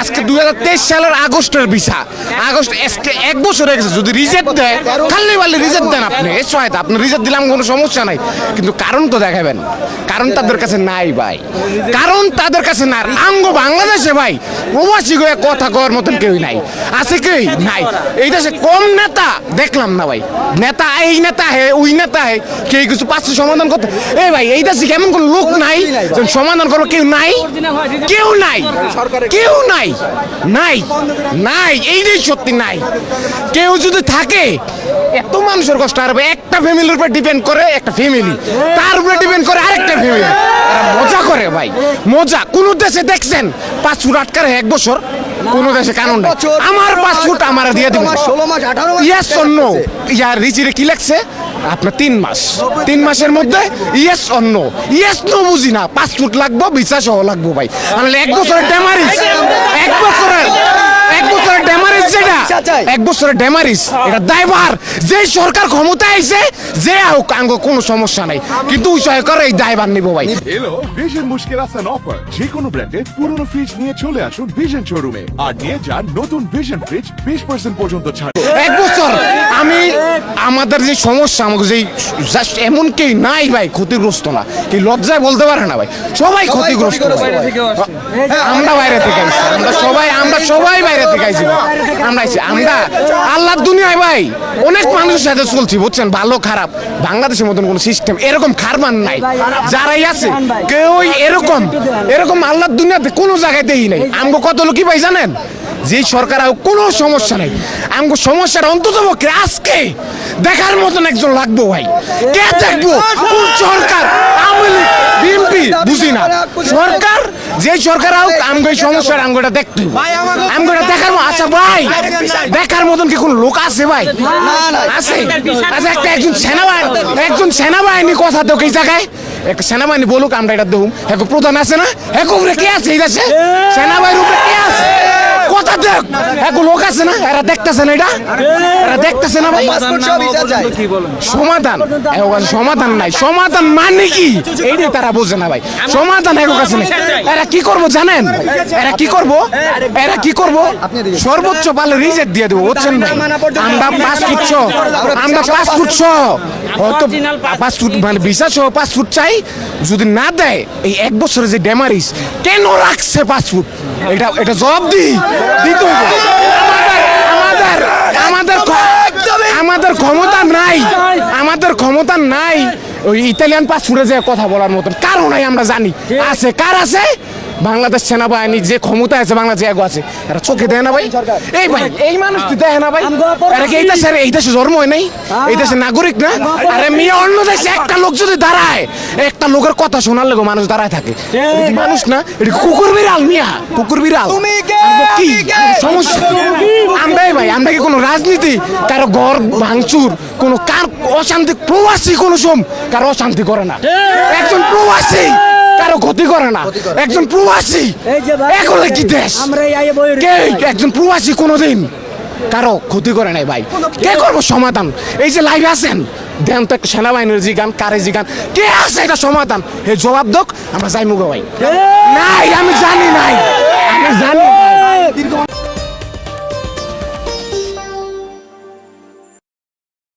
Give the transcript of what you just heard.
আজকে 2023 সালের আগস্টের ভিসা, আগস্ট এক বছর হয়ে গেছে। যদি রিজেক্ট দেয়, খালি বালি রিজেক্ট দেন আপনি, এ সহায়তা আপনি রিজেক্ট দিলাম, কোনো সমস্যা নাই, কিন্তু কারণ তো দেখাবেন। কারণ তাদের কাছে নাই ভাই, কারণ তাদের কাছে না। আঙ্গ বাংলাদেশে ভাই প্রবাসী হয়ে কথা কওয়ার মতন কেউই নাই, আছে কেউই নাই। এই দেশে কম নেতা দেখলাম না ভাই, নেতা এই নেতা হে ওই নেতা হে, কেউ কিছু পাচ্ছে সমাধান করতে। এই ভাই এই দেশে কেমন কোন লোক নাই সমাধান করবো? কেউ নাই, কেউ নাই, কেউ নাই, নাই, নাই, এইটাই সত্যি নাই। কেউ যদি থাকে, এত মানুষের কষ্ট আর একটা ফ্যামিলির উপর ডিপেন্ড করে, একটা ফ্যামিলি তার উপরে ডিপেন্ড করে আরেকটা ফ্যামিলি, মজা করে ভাই, মজা। কোন দেশে দেখছেন 5 ফুট আটকারে 1 বছর? কোন দেশে কারণ নাই। আমার 5 ফুট আমার দিয়ে দিবেন, 16 মাস 18 মাস ইয়েস অর নো। ইয়ার রিচিরে কি লাগছে আপনার? 3 মাস, 3 মাসের মধ্যে yes or no. Yes no বুঝি না, 5 ফুট লাগবো, ভিসা সহ লাগবো ভাই। তাহলে 1 বছরের ড্যামারিজ, 1 বছরের ড্যামারিজ, যেটা 1 বছরের ড্যামারিজ, এটা দায়ভার যে সরকার ক্ষমতায় আইছে, যে হোক আঙ্গ কোনো সমস্যা নাই, কিন্তু ওই সরকার এই দায়ভার নিব ভাই। এলো ভিশন মুশকিল আসান অফার। যে কোনো ব্র্যান্ডের পুরনো ফ্রিজ নিয়ে চলে আসুন ভিশন শোরুমে আর নিয়ে যান নতুন ভিশন ফ্রিজ 20% পর্যন্ত ছাড়। 1 বছর আমি আমাদের যে সমস্যা, আমাকে যেই জাস্ট এমন কেউ নাই ভাই ক্ষতিগ্রস্ত না, কি লজ্জায় বলতে পারে না ভাই, সবাই ক্ষতিগ্রস্ত। আমরা বাইরে থেকে আইছি, আমরা সবাই বাইরে থেকে আইছি, আমরা আল্লাহর দুনিয়ায় ভাই অনেক মানুষের সাথে চলছি বুঝছেন, ভালো খারাপ। বাংলাদেশের মতন কোন সিস্টেম এরকম খারমান নাই, যারাই আছে কেউ এরকম আল্লাহর দুনিয়াতে কোনো জায়গায় দেই নাই। আমগো কত লোকই ভাই জানেন, যে সরকার কোনো সমস্যা নাই, আমগো সমস্যাটা অন্তত পক্ষে আজকে দেখার মতন একজন লাগবো ভাই। কে দেখবো? কোন সরকার? আওয়ামী লীগ, বিএনপি, বুঝি না। সরকার যে সরকার হোক, আমগো এই সমস্যার আমগোটা দেখতে হবে, আমগোটা দেখার। আচ্ছা ভাই, দেখার মতন কি কোনো লোক আছে ভাই? আছে? আচ্ছা একজন সেনাবাহিনী কথা তো এই জায়গায় একটা সেনাবাহিনী বলুক, আমরা এটা দেখুন। এক প্রধান আছে না, এক উপরে কে আছে? এই দেশে সেনাবাহিনীর উপরে কে আছে? কথা দেখ, এক লোক আছে না, এরা দেখতেছে না, এরা দেখতেছে না ভাই। সমাধান সমাধান নাই, সমাধান মানে কি এইটাই তারা বোঝে না ভাই। সমাধান এক কাছে নেই। এরা কি করবো জানেন? এরা কি করবো? সর্বোচ্চ পালে রিজেক্ট দিয়ে দেবো বুঝছেন ভাই। আমরা 5 ফুট সহ, আমরা 5 ফুট সহ, হয়তো 5 ফুট মানে ভিসা সহ 5 ফুট চাই। যদি না দেয়, এই 1 বছরে যে ড্যামারিজ কেন রাখছে 5 ফুট, এটা জবাব দিতে হবে। আমাদের ক্ষমতা নাই, আমাদের ক্ষমতা নাই ওই ইতালিয়ান 5 ফুটে যে কথা বলার মতন কারণ নাই। আমরা জানি আছে, কার আছে? বাংলাদেশ সেনাবাহিনী যে ক্ষমতা আছে, বাংলাদেশে এগো আছে, এরা চোখে দেয় না ভাই। এই ভাই এই মানুষটি দেয় না ভাই, এরা কি এই দেশে জন্ম হয় নাই? এই দেশের নাগরিক না? আরে মিয়া, অন্য দেশে একটা লোক যদি দাঁড়ায়, একটা লোকের কথা শোনার লেগে মানুষ দাঁড়ায় থাকে, মানুষ না, এটা কুকুর বিড়াল মিয়া, কুকুর বিড়াল। কি সমস্যা? আমরা কি কোনো রাজনীতি, কারো ঘর ভাঙচুর, কোনো কার অশান্তি, প্রবাসী কোনো কারো অশান্তি করে না। একজন প্রবাসী কারো ক্ষতি করে না, একজন প্রবাসী এখন কি দেশ? একজন প্রবাসী কোনোদিন কারো ক্ষতি করে নাই ভাই। কে করবো সমাধান? এই যে লাইভে আছেন, দেন তো একটা সেনাবাহিনীর জিগান, কারে জিগান, কে আছে এটা সমাধান? হে জবাব দোক, আমরা যাই মুগো ভাই। নাই, আমি জানি নাই, আমি জানি।